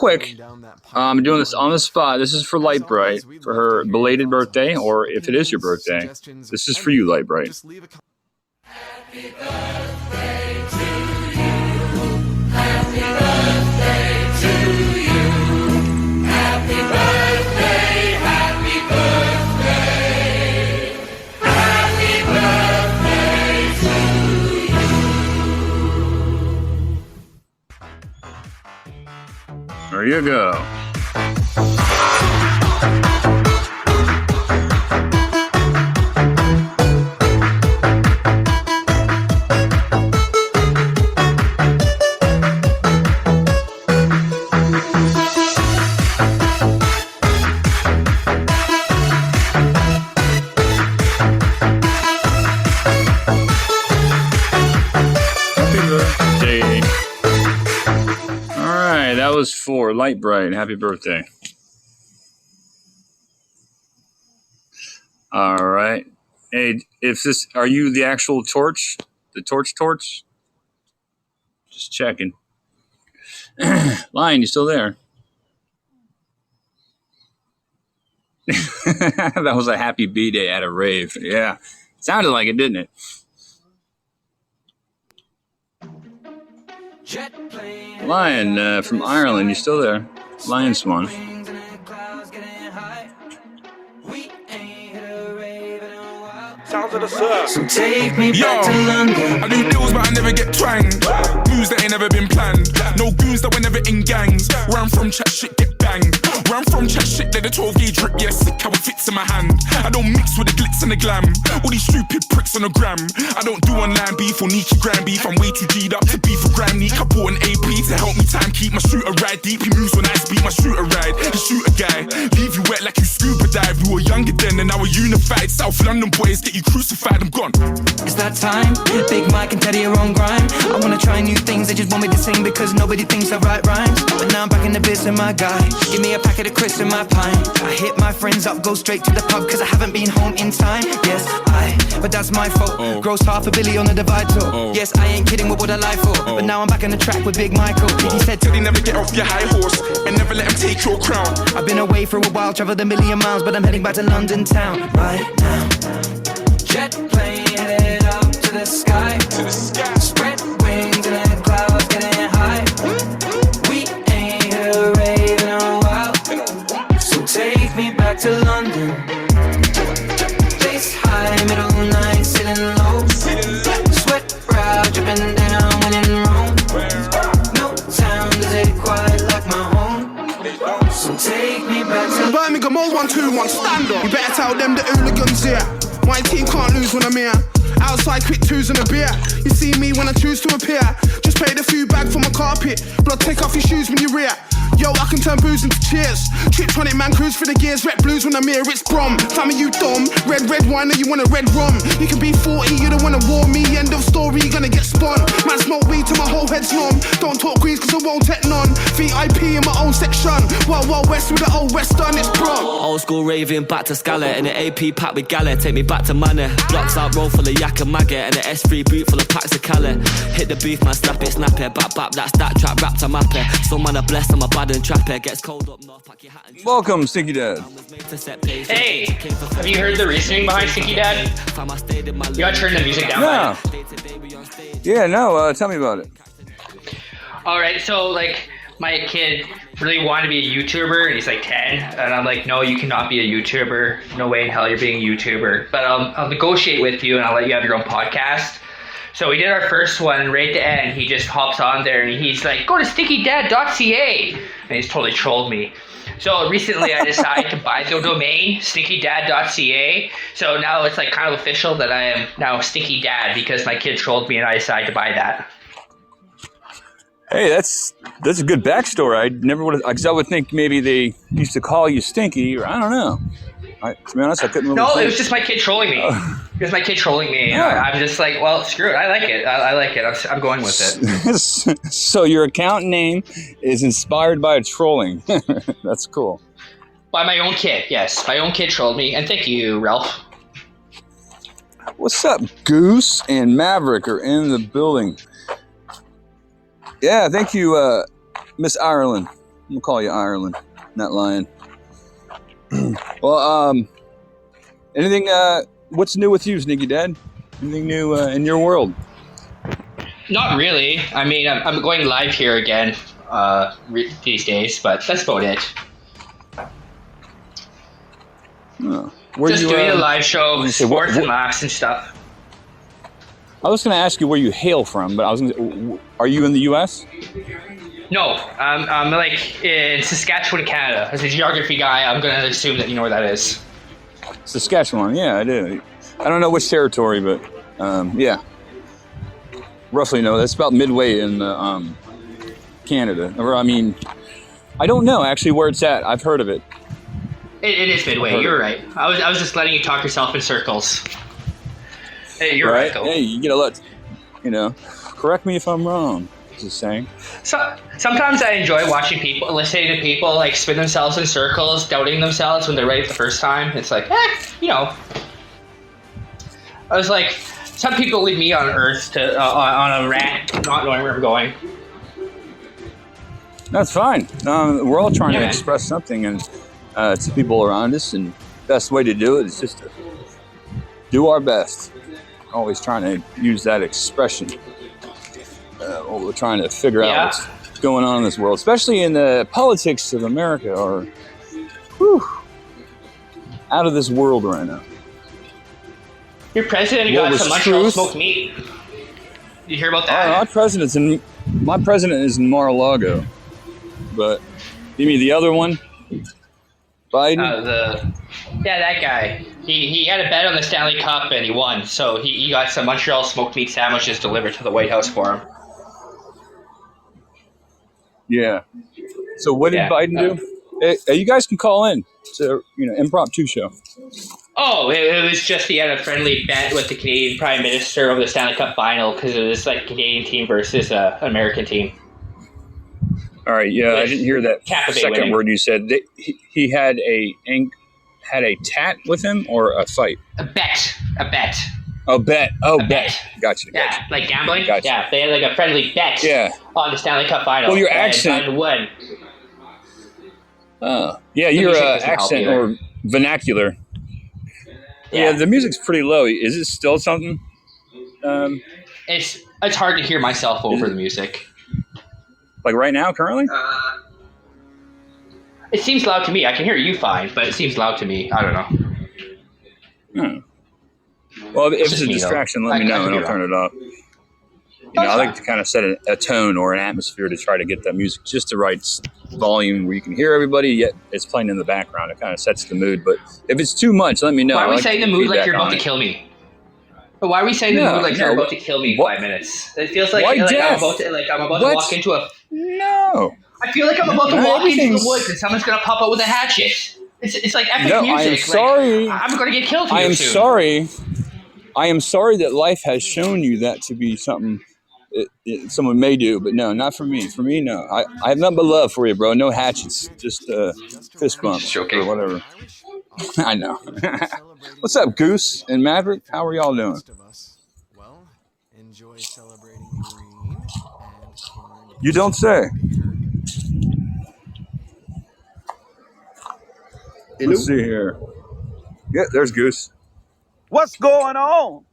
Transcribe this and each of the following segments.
quick. I'm doing this on the spot. This is for Light Bright for her belated birthday, or if it is your birthday, this is for you, Light Bright. Happy birthday to you. Happy birthday to you. Happy birthday, happy birthday. Happy birthday to you. There you go. That was for Light Bright. Happy birthday. All right. Hey, are you the actual torch? The torch? Just checking. Lion, you still there? That was a happy B-day at a rave. Yeah. Sounded like it, didn't it? Lion from Ireland, you still there? Lion Swan. Sounds of the surf. So take me back to London. I do deals but I never get twanged. Moves that ain't never been planned. No goons that were never in gangs. Where I'm from, chat shit get banged. Where I'm from, chat shit, let the 12 gauge drip. Yeah, sick how it fits in my hand. I don't mix with the glitz and the glam. All these stupid pricks on the gram. I don't do online beef or Nietzsche gram beef. I'm way too G'd up to beef for gram neat. I bought an AP to help me time keep my shooter ride deep. He moves when I speak my shooter ride. The shooter guy, leave you wet like you scuba dive. We were younger then and now we're unified. South London boys get you crucified, I'm gone. It's that time, Big Mike and Teddy are on grind. I wanna try new things, they just want me to sing because nobody thinks I write rhymes. But now I'm back in the biz and my guy, give me a packet of crisps and my pint. I hit my friends up, go straight to the pub cause I haven't been home in time. Yes, but that's my fault. Gross $500 million on the divide tour. Yes, I ain't kidding, what would I lie for? But now I'm back on the track with Big Michael. He said, Teddy, never get off your high horse and never let him take your crown. I've been away for a while, traveled a million miles, but I'm heading back to London town right now. Jet plane headed up to the sky. Spread wings and the clouds getting high. We ain't hit a rave in a while. So take me back to London. Place high, middle night, sitting low. Sweat brow, dripping down when in Rome. No town does it quite like my home. So take me back to Birmingham 0121, stand up. You better tell them the hooligans here. My team can't lose when I'm here. Outside quick twos and a beer. You see me when I choose to appear. Just paid a few bags for my carpet. Blood, take off your shoes when you rear. Yo, I can turn booze into cheers. Triptronic man cruise for the gears. Red blues when I'm here, it's Brom. Family, you dumb. Red wine, or you want a red rum. You can be 40, you don't wanna war me. End of story, you gonna get spun. Man, smoke weed till my whole head's numb. Don't talk greens cause I won't take none. VIP in my own section. Wild West with the old Western, it's Brom. Old school raving, back to Scala. In an AP pack with Gala, take me back to Manor. Blocks out, roll full of yak and maggot. And an S3 boot full of packs of Cali. Hit the beef, man, snap it. Bap, that's that trap, wrapped a map it. Some man are blessed, I'm a bad and trapper. Gets cold up north, pack your hat and welcome, Stinky Dad. Hey, have you heard the reasoning behind Stinky Dad? You gotta turn the music down. No. Yeah, no, tell me about it. Alright, so like my kid really wanted to be a YouTuber and he's like 10 and I'm like, no, you cannot be a YouTuber. No way in hell you're being a YouTuber. But I'll negotiate with you and I'll let you have your own podcast. So we did our first one, and right at the end, he just hops on there and he's like, go to stinkydad.ca. And he's totally trolled me. So recently I decided to buy the domain, stinkydad.ca. So now it's like kind of official that I am now Stinky Dad because my kid trolled me and I decided to buy that. Hey, that's a good backstory. I never would have, because I would think maybe they used to call you Stinky, or I don't know. To be honest, I couldn't really No, say. it was just my kid trolling me. It was my kid trolling me. Yeah. I'm just like, well, screw it. I like it. I like it. I'm going with it. So your account name is inspired by trolling. That's cool. By my own kid, yes. My own kid trolled me. And thank you, Ralph. What's up? Goose and Maverick are in the building. Yeah, thank you, Miss Ireland. gonna call you Ireland, not lying. Well, anything? What's new with you, Sneaky Dad? Anything new in your world? Not really. I mean, I'm going live here again these days, but that's about it. Oh. Where Just you, doing a live show, say, sports and laughs and stuff. I was gonna ask you where you hail from, but are you in the U.S.? No, I'm like in Saskatchewan, Canada. As a geography guy, I'm gonna assume that you know where that is. Saskatchewan, yeah, I do. I don't know which territory, but yeah, roughly know. That's about midway in Canada. Or I mean, I don't know actually where it's at. I've heard of it. It is midway. You're right. I was just letting you talk yourself in circles. Hey, you're right. Hey, you get a lot. Correct me if I'm wrong. Just saying. So sometimes I enjoy watching people, listening to people like spin themselves in circles, doubting themselves when they're right the first time. It's like, I was like, some people leave me on Earth to on a rant, not knowing where I'm going. That's fine. We're all trying to express something and to people around us, and best way to do it is just to do our best. Always trying to use that expression. What we're trying to figure out what's going on in this world, especially in the politics of America, are out of this world right now. Your president got some Montreal smoked meat. You hear about that? My president is in Mar-a-Lago, but you mean the other one, Biden? That guy. He had a bet on the Stanley Cup and he won, so he got some Montreal smoked meat sandwiches delivered to the White House for him. Yeah. So what did Biden do? Hey, you guys can call in. It's a impromptu show. Oh, it was just he had a friendly bet with the Canadian Prime Minister over the Stanley Cup final because it was like a Canadian team versus an American team. All right, yeah, I didn't hear that second word you said. He had a tat with him or a fight? A bet. Oh, bet. Bet. Gotcha. Yeah, like gambling? Gotcha. Yeah, they had like a friendly bet on the Stanley Cup final. Well, your accent. And won. Yeah, your accent or vernacular. Yeah, the music's pretty low. Is it still something? It's hard to hear myself over the music. Like right now, currently? It seems loud to me. I can hear you fine, but it seems loud to me. I don't know. Well, if it's a distraction, let me know and I'll turn it off. I like to kind of set a tone or an atmosphere to try to get that music just the right volume where you can hear everybody, yet it's playing in the background. It kind of sets the mood. But if it's too much, let me know. Why are we saying the mood like you're about to kill me? But why are we saying the mood like you're about to kill me in 5 minutes? It feels like I'm about to walk into a... No. I feel like I'm about to walk into the woods and someone's going to pop out with a hatchet. It's like epic music. I am sorry. I'm going to get killed here soon. Sorry. I am sorry that life has shown you that to be something someone may do, but no, not for me. For me, no. I have nothing but love for you, bro. No hatchets, just fist bumps or whatever. I know. What's up, Goose and Maverick? How are y'all doing? You don't say. Let's see here. Yeah, there's Goose. What's going on?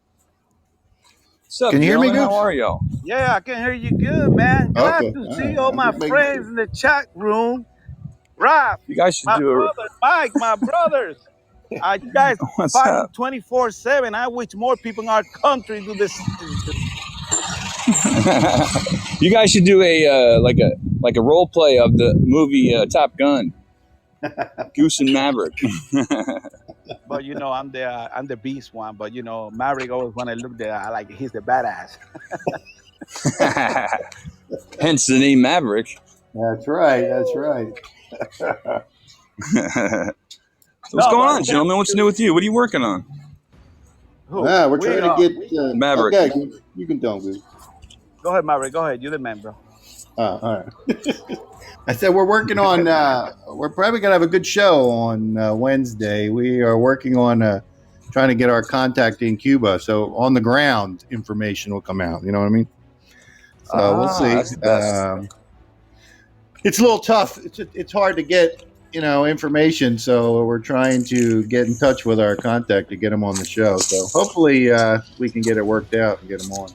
What's up, can you hear me, Goose? How are y'all? Yeah, I can hear you good, man. Glad to see all my friends in the chat room. Rob, you guys should brother, Mike, my brothers. You guys fighting 24/7. I wish more people in our country do this. You guys should do a like a role play of the movie Top Gun. Goose and Maverick. But I'm the beast one. But Maverick always when I look there, I like he's the badass. Hence the name Maverick. That's right. What's going on, gentlemen? What's new with you? What are you working on? We're trying to get Maverick. Okay, you can tell me. Go ahead, Maverick. Go ahead. You're the man, bro. All right. I said we're working on. We're probably gonna have a good show on Wednesday. We are working on trying to get our contact in Cuba, so on the ground information will come out. You know what I mean? So we'll see. it's a little tough. It's hard to get information, so we're trying to get in touch with our contact to get him on the show. So hopefully we can get it worked out and get him on.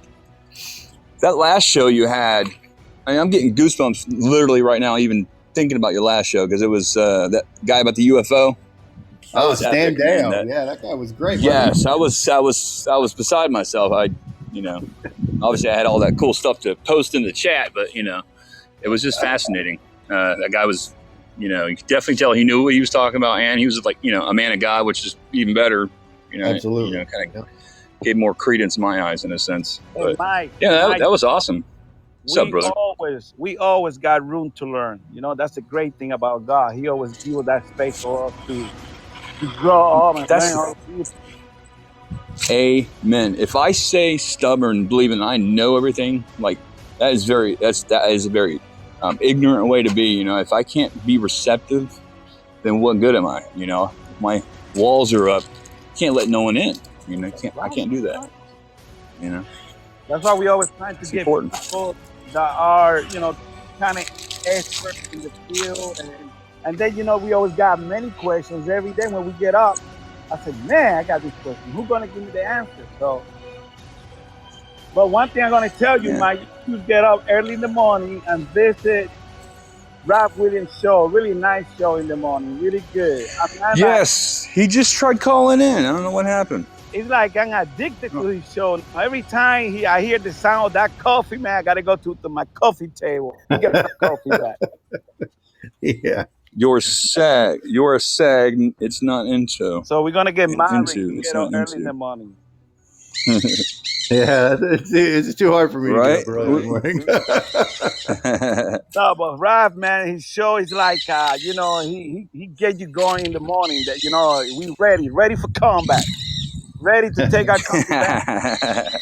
That last show you had, I'm getting goosebumps literally right now, even thinking about your last show, because it was that guy about the UFO. Oh, Stan Dale. Yeah, that guy was great. Yes, I was beside myself. Obviously I had all that cool stuff to post in the chat, but it was just fascinating. That guy was, you could definitely tell he knew what he was talking about, and he was like, a man of God, which is even better. Absolutely. Kind of gave more credence in my eyes in a sense. But, Mike, that was awesome. What's up, brother? We always got room to learn. That's the great thing about God. He always gives that space for us to grow up and learn. Amen. If I say stubborn, believing I know everything, like that is a very ignorant way to be. If I can't be receptive, then what good am I? My walls are up. Can't let no one in. I can't do that. That's why we always try to get people that are kind of experts in the field, and then we always got many questions every day when we get up. I said, man, I got this question. Who's gonna give me the answer? So, but one thing I'm gonna tell you, Mike, you get up early in the morning and visit Ralph Williams' show. Really nice show in the morning. Really good. Yes, he just tried calling in. I don't know what happened. It's like I'm addicted to his show. Every time I hear the sound of that coffee, man, I gotta go to my coffee table. Get my coffee back. Yeah. You're a sag. It's not into. So we're gonna get married. It's Get not up early into. in the morning. Yeah, it's too hard for me to get up early in the morning. No, but Ralph, man, his show is like, he get you going in the morning. That we ready for combat, ready to take our country back.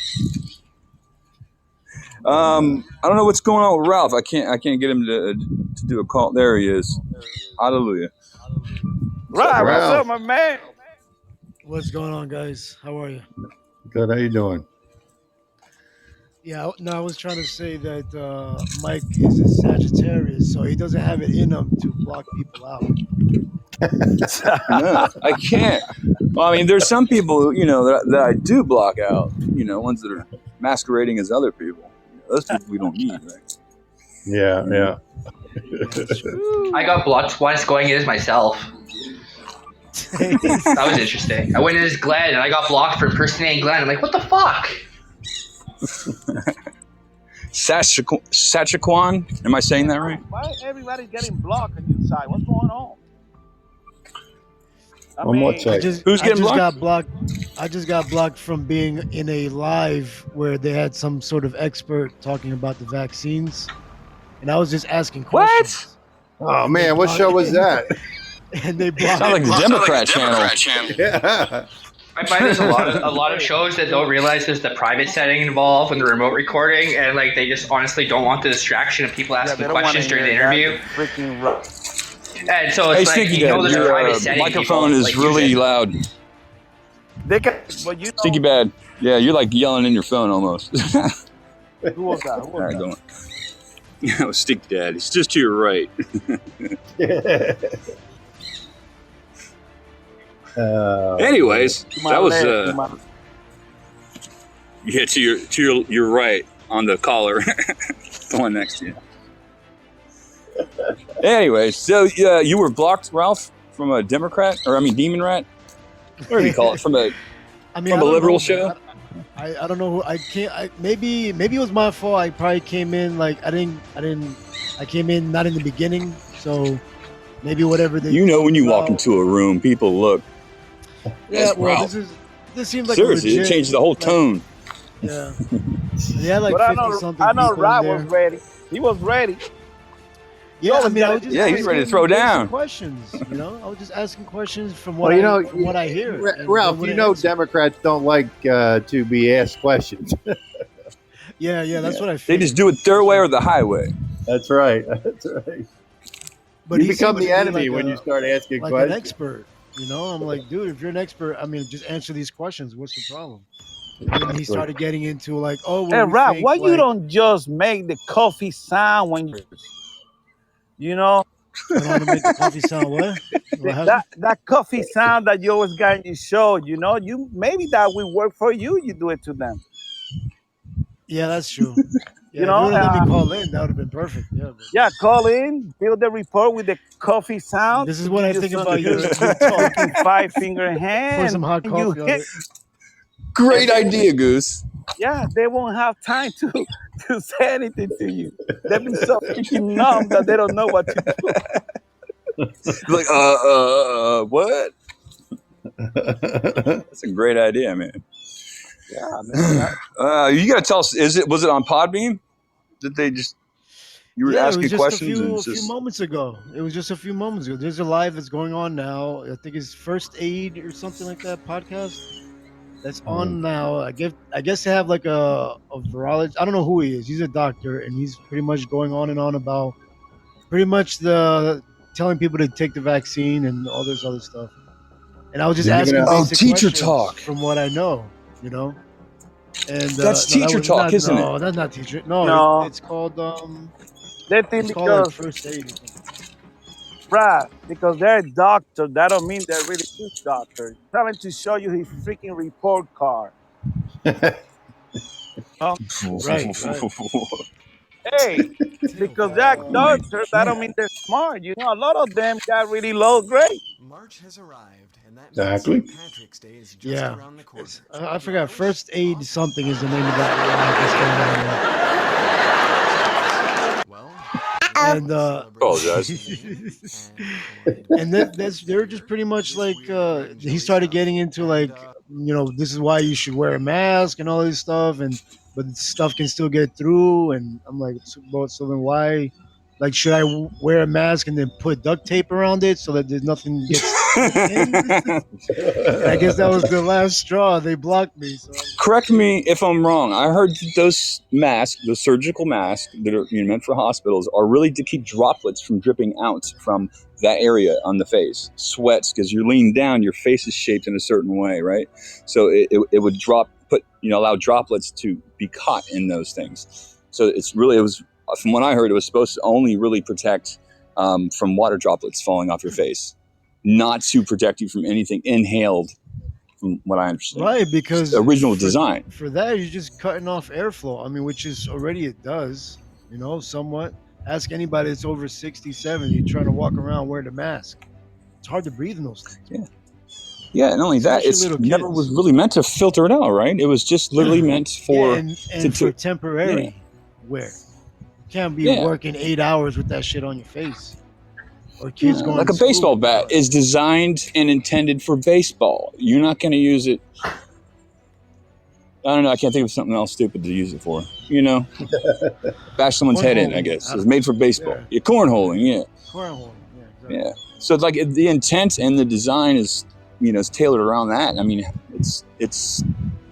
I don't know what's going on with Ralph. I can't get him to do a call. There he is. Hallelujah. Ralph, what's up, my man? What's going on, guys? How are you? Good. How you doing? Yeah, no, I was trying to say that Mike is a Sagittarius, so he doesn't have it in him to block people out. No, I can't. Well, I mean, there's some people, that I do block out. Ones that are masquerading as other people. Those people we don't need, right? Yeah. I got blocked once going in as myself. That was interesting. I went in as Glenn and I got blocked for impersonating Glenn. I'm like, what the fuck? Sachaquan? Am I saying that right? Why everybody getting blocked on your side? What's going on? On what side? Who's getting blocked? I just got blocked from being in a live where they had some sort of expert talking about the vaccines, and I was just asking questions. What? Oh man, what show was that? And they blocked. Sound like the Democrat channel. Yeah. I find there's a lot of shows that don't realize there's the private setting involved when the remote recording, and like they just honestly don't want the distraction of people asking questions during the interview. Freaking rough. And so it's like, Stinky Bad, there's a private setting. microphone is like, really loud. They can, but Stinky Bad. Yeah, you're like yelling in your phone almost. Who was that? All right, go on. Yeah, it was Stinky Dad. It's just to your right. Anyways, that was yeah, to your right on the collar, the one next to you. Anyways, so you were blocked, Ralph, from a Democrat, Demon Rat. What do you call it? From a liberal show. I don't know who I can't. Maybe it was my fault. I probably came in like I came in not in the beginning, so maybe whatever they. When you walk into a room, people look. Yeah, well, this seems like seriously, it changed the whole tone. Yeah, yeah, like 50-something. I know Rob was ready. He was ready. Yeah, I was just he's ready to throw down. Questions, I was just asking questions from what I hear. Ralph, Democrats don't like to be asked questions. yeah, that's what I feel. They just do it their way or the highway. That's right. But you become the enemy when you start asking questions. An expert. I'm like, dude, if you're an expert, just answer these questions. What's the problem? And he started getting into like, oh, well, hey, Ralph, why you don't just make the coffee sound when you? You know, I don't want to make the coffee sound what? What happened? that coffee sound that you always got in your show. You know, you maybe that will work for you. You do it to them. Yeah, that's true. Yeah, You if you know, would have let me call in, that would have been perfect. Yeah, but yeah. Call in, build the report with the coffee sound. this is To what give I you think some about your good talk. freaking 5-finger Pour hand. some hot And coffee on hit. it. Great idea, Goose. Yeah, they won't have time to say anything to you. They'll be so freaking numb that they don't know what to do. Like, what? That's a great idea, man. Yeah, man. You gotta tell us. Was it on Podbean? Did they just you were Yeah, it asking was just questions and a it's few just moments ago. It was just a few moments ago. There's a live that's going on now. I think it's First Aid or something like that podcast that's on now. I guess they have like a virologist. I don't know who he is. He's a doctor, and he's pretty much going on and on about pretty much the telling people to take the vaccine and all this other stuff. And I was just They're giving asking out- basic teacher questions talk. from what I know, you know. And That's no, that teacher was talk, not, isn't no, it? that's not teacher. No, No. it's called They think it's called like because, First Aid or something. bruh, because they're a doctor, that don't mean they're really good doctor. Tell him to show you his freaking report card. Oh, Right. hey, because they're doctors, that don't mean they're smart. You know, a lot of them got really low grade. March has arrived, and that Exactly. means St. Patrick's Day is just Yeah. around the corner. I forgot. First Aid something is the name of that Well, and Apologize. and they're just pretty much like he started getting into like, you know, this is why you should wear a mask and all this stuff, and but stuff can still get through, and I'm like, so then why? Like, should I wear a mask and then put duct tape around it so that there's nothing gets in? I guess that was the last straw. They blocked me. So Correct me if I'm wrong. I heard that those masks, the surgical masks that are meant for hospitals, are really to keep droplets from dripping out from that area on the face. Sweats, because you're leaning down, your face is shaped in a certain way, right? So it would allow droplets to be caught in those things. So it was from what I heard, it was supposed to only really protect from water droplets falling off your face, not to protect you from anything inhaled. From what I understand, right, because original design. For that, you're just cutting off airflow. I mean, which is already it does, you know, somewhat. Ask anybody that's over 67. You're trying to walk around wearing a mask. It's hard to breathe in those things. Yeah. Not only that, Especially it's little never kids. was really meant to filter it out, right? It was just literally meant for and for temporary wear. You can't be working 8 hours with that shit on your face. Or kids going like to a school. baseball bat is designed and intended for baseball. You're not going to use it. I don't know. I can't think of something else stupid to use it for. You know, bash someone's head in. I guess it's made for baseball. You're cornholing, yeah. Cornholing, yeah. Exactly. Yeah. So like the intent and the design is, is tailored around that. I mean, it's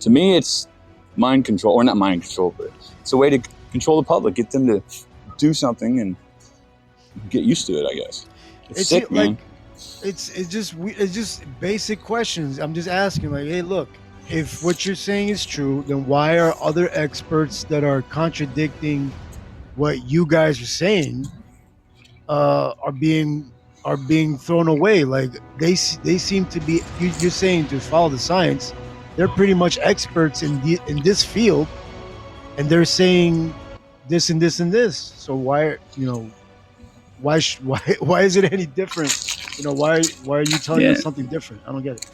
to me, it's mind control, or not mind control, but it's a way to control the public, get them to do something and get used to it, I guess. It's sick, man. It's just basic questions. I'm just asking, like, hey, look, if what you're saying is true, then why are other experts that are contradicting what you guys are saying are being thrown away? Like they seem to be. You're saying to follow the science. They're pretty much experts in this field, and they're saying this and this and this. So why is it any different? You know, why are you telling us something different? I don't get it.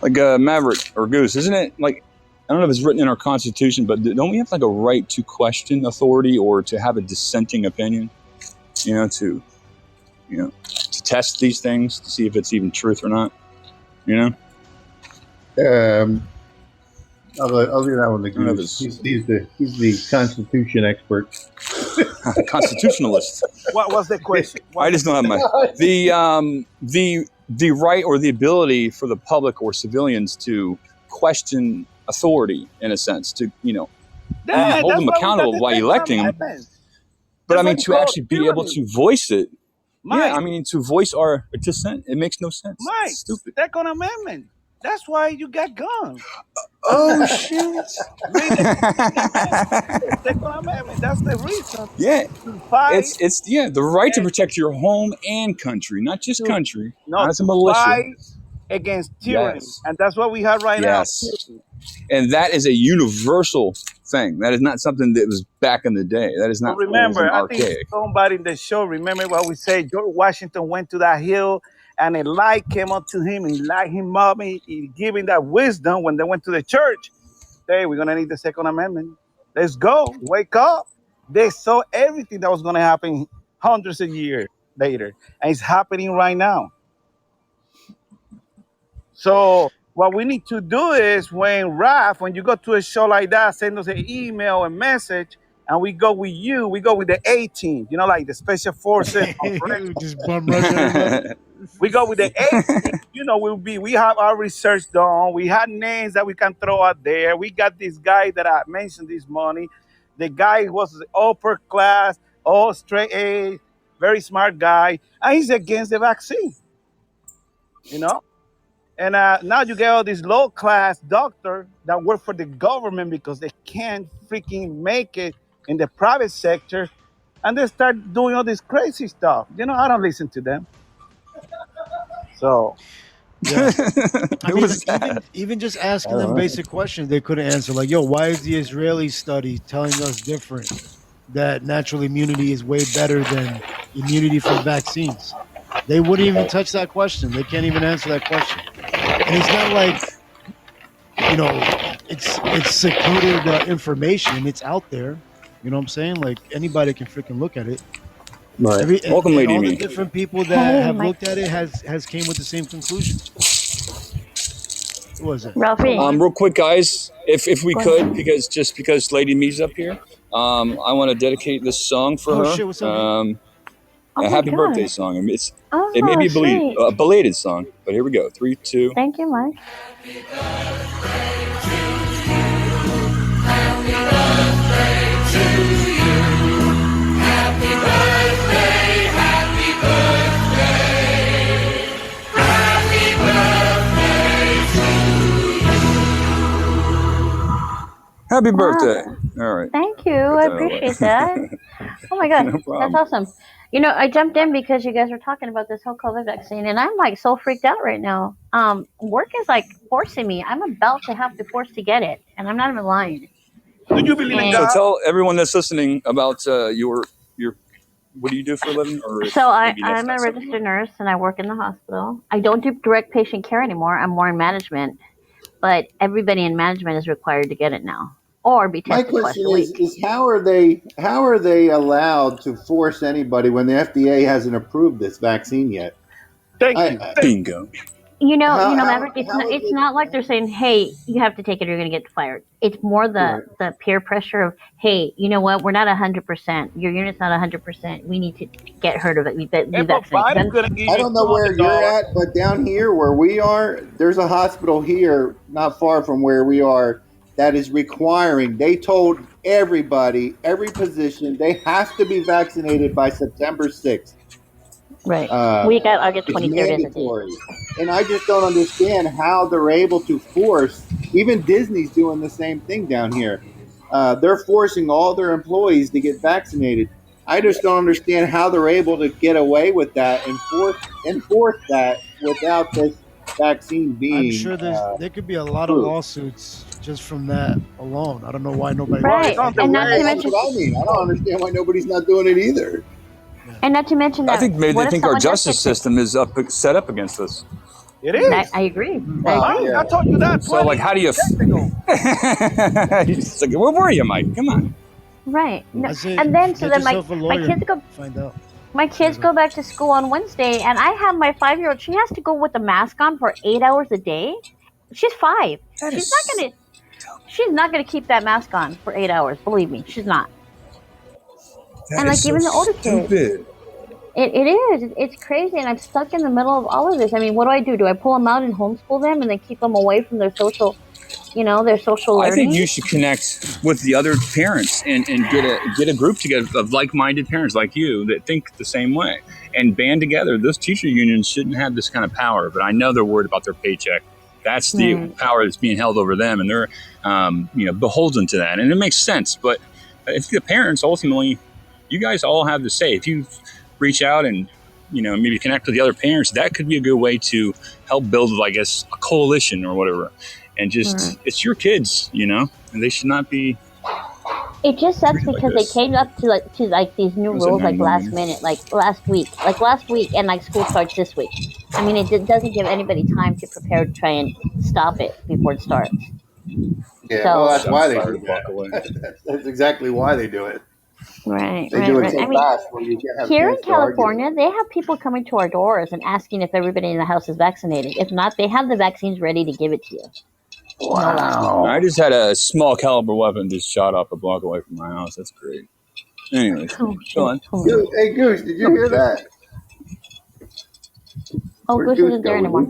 Like Maverick or Goose, isn't it? Like, I don't know if it's written in our Constitution, but don't we have like a right to question authority or to have a dissenting opinion? To test these things to see if it's even truth or not. I'll do that one. The Goose. He's the Constitution expert. Constitutionalist. What was the question? I just don't have my the right or the ability for the public or civilians to question authority in a sense, to hold them accountable by electing them. But I mean, to actually be able to voice it. Mike, yeah, I mean, to voice our dissent, it makes no sense. Mike, it's stupid. Second Amendment. That's why you got guns. Oh shit! Second Amendment. That's the reason Yeah, to fight. it's the right to protect your home and country, not just To, country, no, not as a to militia. fight against tyranny, Yes, and that's what we have right now. yes, and that is a universal thing. That is not something that was back in the day. That is So not old remember, and I think archaic. somebody in the show remember what we said. George Washington went to that hill, and a light came up to him and light him up. He gave him that wisdom when they went to the church. Hey, we're gonna need the Second Amendment. Let's go. Wake up. They saw everything that was gonna happen hundreds of years later, and it's happening right now. So what we need to do is when you go to a show like that, send us an email, a message, and we go with you. We go with the A team, like the special forces. Just bum rush everybody. We go with the A team. We have our research done. We have names that we can throw out there. We got this guy that I mentioned this morning. The guy was upper class, all straight A, very smart guy, and he's against the vaccine. And now you get all these low class doctors that work for the government because they can't freaking make it in the private sector, and they start doing all this crazy stuff. I don't listen to them. So Yeah. I mean, was even just asking them basic questions, they couldn't answer. Like, yo, why is the Israeli study telling us different? That natural immunity is way better than immunity from vaccines. They wouldn't even touch that question. They can't even answer that question. And it's not like, it's secluded information. It's out there. You know what I'm saying? Like, anybody can freaking look at it. Right. Welcome, and Lady all Me. the different people that have looked at it has came with the same conclusion. What was it? Ralphie. Real quick, guys, if we could, because Lady Me's up here, I want to dedicate this song for her. Shit, what's up? A happy God. birthday song. I mean, it Oh, may be sweet. a belated song, but here we go. 3, 2. Thank you, Mike. Happy birthday. All right. Thank you. I appreciate that. Oh my God, No problem. that's awesome. I jumped in because you guys were talking about this whole COVID vaccine, and I'm like so freaked out right now. Work is like forcing me. I'm about to have to force to get it, and I'm not even lying. do you believe in So God? tell everyone that's listening about your what do you do for a living? Or So maybe that's I'm not a something- registered nurse, and I work in the hospital. I don't do direct patient care anymore. I'm more in management, but everybody in management is required to get it now, or be My tested twice question a week. is how are they allowed to force anybody when the FDA hasn't approved this vaccine yet? Thank you. Bingo. Maverick, how is it's it- not like they're saying, "Hey, you have to take it or you're going to get fired." It's more the peer pressure of, "Hey, you know what? We're not 100%. Your unit's not 100%. We need to get rid of it. We Hey, but vaccinate." Biden's gonna give I you don't know where you're $200. at, but down here where we are, there's a hospital here not far from where we are that is requiring. They told everybody, every position, they have to be vaccinated by September 6th. Right. We got August It's 23rd. Is mandatory. And I just don't understand how they're able to force, even Disney's doing the same thing down here. They're forcing all their employees to get vaccinated. I just don't understand how they're able to get away with that and enforce that without this vaccine being. I'm sure there could be a lot of approved. lawsuits just from that alone. I don't know why nobody. Right. Well, And not to That's mention, what I mean. I don't understand why nobody's not doing it either. that. I think maybe what they if think our someone does justice get system is set up against us. It is. I agree. I told you that. So, like, how do you? It's like, where were you, Mike? Come on. Right. No, I say, and then so get then my yourself a lawyer. kids go. Find out. My kids go back to school on Wednesday, and I have my 5-year-old. She has to go with a mask on for 8 hours a day. She's 5. She's not gonna keep that mask on for 8 hours. Believe me, she's not. And like even the older kids, it is. It's crazy, and I'm stuck in the middle of all of this. I mean, what do? Do I pull them out and homeschool them, and then keep them away from their social, their social learning? I think you should connect with the other parents and get a group together of like-minded parents like you that think the same way and band together. Those teacher unions shouldn't have this kind of power, but I know they're worried about their paycheck That's the power that's being held over them, and they're beholden to that, and it makes sense. But if the parents ultimately, you guys all have to say, if you reach out and maybe connect with the other parents, that could be a good way to help build, I guess, a coalition or whatever. And just it's your kids, and they should not be. It just sucks because they came up to these new rules last minute, last week, and school starts this week. I mean, it doesn't give anybody time to prepare to try and stop it before it starts. Yeah, well, that's why they do that. That's exactly why they do it. Right. They do it so fast where you can't have here in chance to argue. California, they have people coming to our doors and asking if everybody in the house is vaccinated. If not, they have the vaccines ready to give it to you. Wow. I just had a small caliber weapon just shot up a block away from my house. That's great. Anyways, go on. Hey, Goose, did you hear that? Oh, Goose isn't there anymore.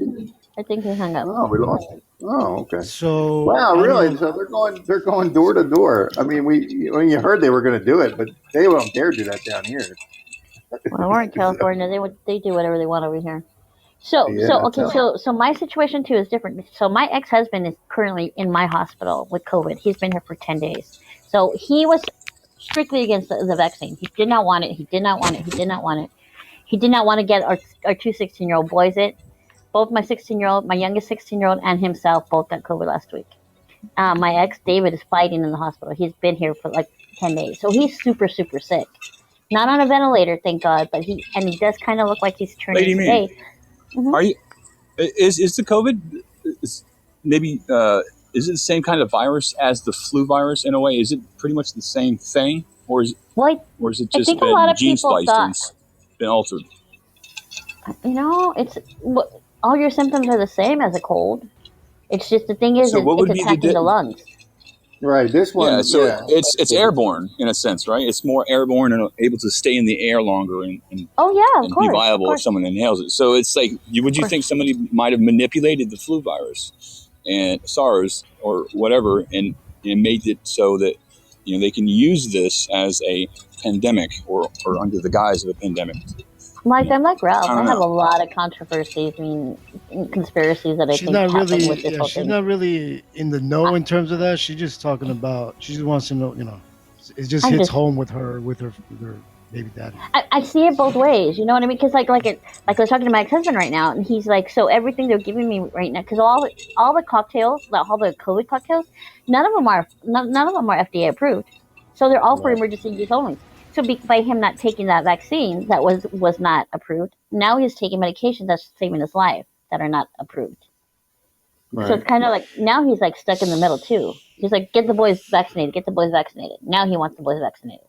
I think he hung up. Oh, we lost him. Oh, okay. So wow, really? So they're going door to door. I mean, you heard they were going to do it, but they won't dare do that down here. Well, we're in California. They do whatever they want over here. So my situation too is different. So my ex-husband is currently in my hospital with COVID. He's been here for 10 days. So he was strictly against the vaccine. He did not want it. He did not want to get our two 16-year-old boys it. Both my youngest 16-year-old and himself both got COVID last week. My ex, David, is fighting in the hospital. He's been here for 10 days. So he's super, super sick. Not on a ventilator, thank God, but he does kind of look like he's turning today. Are you? Is the COVID is it the same kind of virus as the flu virus in a way? Is it pretty much the same thing, or is it just been gene spliced and been altered? It's all your symptoms are the same as a cold. It's just the thing is, it's attacking the lungs. Right. This one. It's airborne in a sense, right? It's more airborne and able to stay in the air longer and be viable if someone inhales it. So it's like, would you think somebody might have manipulated the flu virus and SARS or whatever and made it so that they can use this as a pandemic or under the guise of a pandemic? I'm like Ralph. I have a lot of controversies, conspiracies that I think happen with this whole thing. She's not really in the know in terms of that. She's just talking about. She just wants to know. It just hits home with her baby daddy. I see it both ways. You know what I mean? Because like I was talking to my ex-husband right now, and he's like, so everything they're giving me right now, because all the cocktails, all the COVID cocktails, none of them are FDA approved, so they're all for emergency use only. So by him not taking that vaccine that was not approved, now he's taking medications that's saving his life that are not approved. Right. So it's kind of like now he's stuck in the middle too. He's like, get the boys vaccinated. Now he wants the boys vaccinated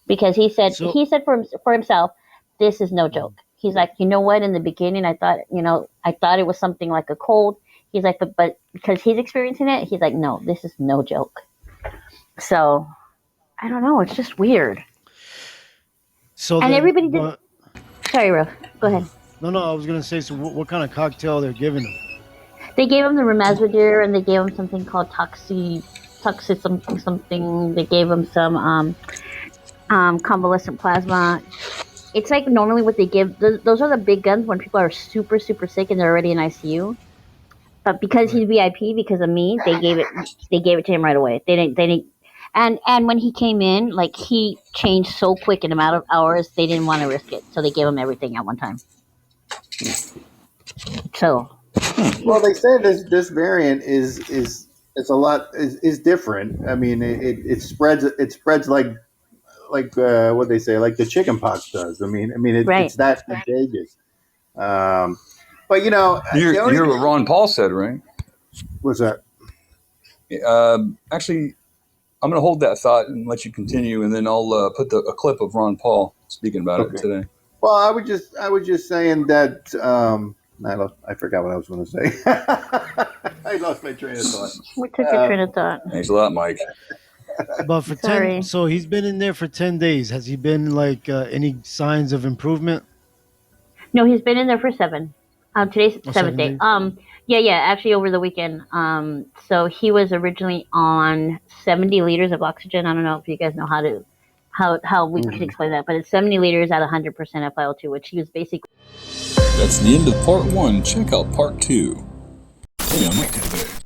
because he said for himself, this is no joke. He's like, you know what? In the beginning, I thought it was something like a cold. He's like, but because he's experiencing it, he's like, no, this is no joke. So I don't know. It's just weird. So and everybody did. Sorry, Ro. Go ahead. No, I was gonna say. So, what kind of cocktail they're giving him? They gave him the remdesivir, and they gave him something called something. They gave him some convalescent plasma. It's like normally what they give. Those are the big guns when people are super, super sick and they're already in ICU. But because he's VIP, because of me, they gave it to him right away. They didn't. And when he came in, he changed so quick in a matter of hours, they didn't want to risk it, so they gave him everything at one time. So, well, they say this variant is different. I mean, it spreads like what they say, like the chicken pox does. I mean, it's that contagious. But you hear what Ron Paul said, right? What's that? Actually, I'm going to hold that thought and let you continue, and then I'll put a clip of Ron Paul speaking about it today. Well, I was just saying that I forgot what I was going to say. I lost my train of thought. We took your train of thought. Thanks a lot, Mike. But for 10, so he's been in there for 10 days. Has he been any signs of improvement? No, he's been in there for 7. Today's the 7th day. Yeah, actually over the weekend. So he was originally on 70 liters of oxygen. I don't know if you guys know how we can explain that, but it's 70 liters at 100% FiO2, which he was basically. That's the end of part 1. Check out part 2. Wicked.